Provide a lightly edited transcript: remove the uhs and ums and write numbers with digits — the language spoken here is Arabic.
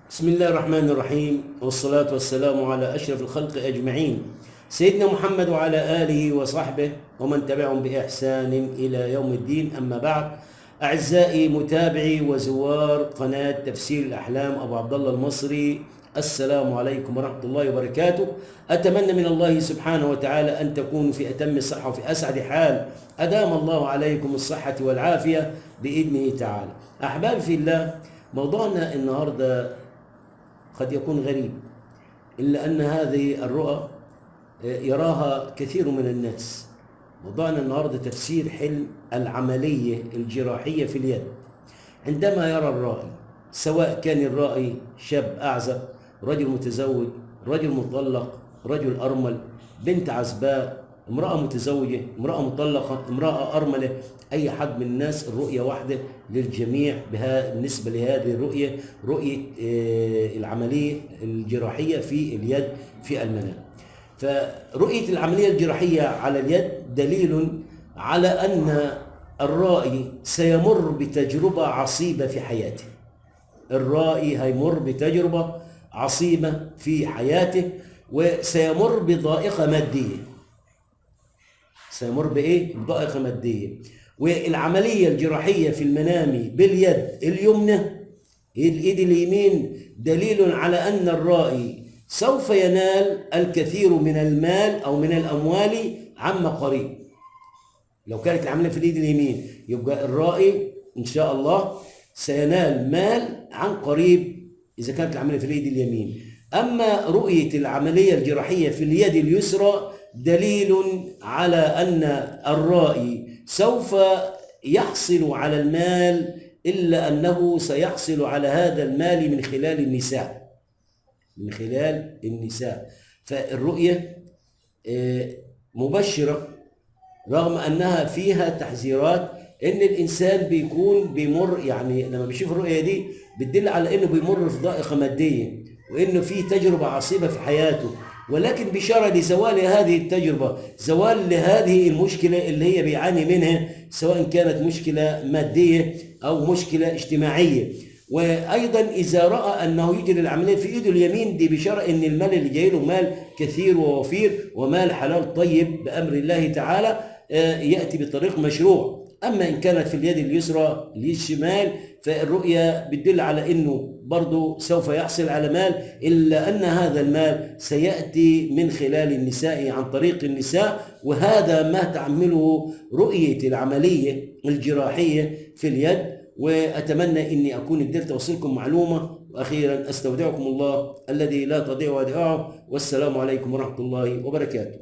بسم الله الرحمن الرحيم، والصلاة والسلام على أشرف الخلق أجمعين، سيدنا محمد وعلى آله وصحبه ومن تبعهم بإحسان إلى يوم الدين. أما بعد، أعزائي متابعي وزوار قناة تفسير الأحلام أبو عبد الله المصري، السلام عليكم ورحمة الله وبركاته. أتمنى من الله سبحانه وتعالى أن تكونوا في أتم الصحة وفي أسعد حال، أدام الله عليكم الصحة والعافية بإذنه تعالى. أحبابي في الله، موضوعنا النهارده قد يكون غريب، إلا أن هذه الرؤى يراها كثير من الناس. موضوعنا النهارده تفسير حلم العملية الجراحية في اليد. عندما يرى الرائي، سواء كان الرائي شاب أعزب، رجل متزوج، رجل مطلق، رجل أرمل، بنت عزباء، امرأة متزوجة، امرأة مطلقة، امرأة أرملة، أي حد من الناس، الرؤية واحدة للجميع. بالنسبة لهذه الرؤية، رؤية العملية الجراحية في اليد في المنام. فرؤية العملية الجراحية على اليد دليل على أن الرائي سيمر بتجربة عصيبة في حياته. الرائي هيمر بتجربة عصيبة في حياته، وسيمر بضائقة مادية. سيمر بإيه؟ بضائقة مادية. والعملية الجراحية في المنام باليد اليمنى، الإيد اليمين، دليل على أن الرائي سوف ينال الكثير من المال أو من الأموال عما قريب. لو كانت العملية في الإيد اليمين، يبقى الرائي إن شاء الله سينال مال عن قريب إذا كانت العملية في اليد اليمين. أما رؤية العملية الجراحية في اليد اليسرى دليل على أن الرائي سوف يحصل على المال، إلا أنه سيحصل على هذا المال من خلال النساء. من خلال النساء. فالرؤية مبشرة، رغم أنها فيها تحذيرات، إن الإنسان بيكون بيمر، يعني لما بيشوف الرؤية دي بتدل على إنه بيمر في ضائقة مادية، وإنه في تجربة عصيبة في حياته، ولكن بشارة لزوال هذه التجربة، زوال لهذه المشكلة اللي هي بيعاني منها، سواء كانت مشكلة مادية أو مشكلة اجتماعية. وأيضا إذا رأى أنه يجري العملية في إيده اليمين، دي بشارة إن المال اللي جاي له مال كثير ووفير، ومال حلال طيب بأمر الله تعالى، يأتي بطريق مشروع. أما إن كانت في اليد اليسرى، اليد الشمال، فالرؤية بتدل على أنه برضو سوف يحصل على مال، إلا أن هذا المال سيأتي من خلال النساء، عن طريق النساء. وهذا ما تعمله رؤية العملية الجراحية في اليد. وأتمنى أني أكون قدرت أوصلكم معلومة. وأخيرا أستودعكم الله الذي لا تضيع ودائعه، والسلام عليكم ورحمة الله وبركاته.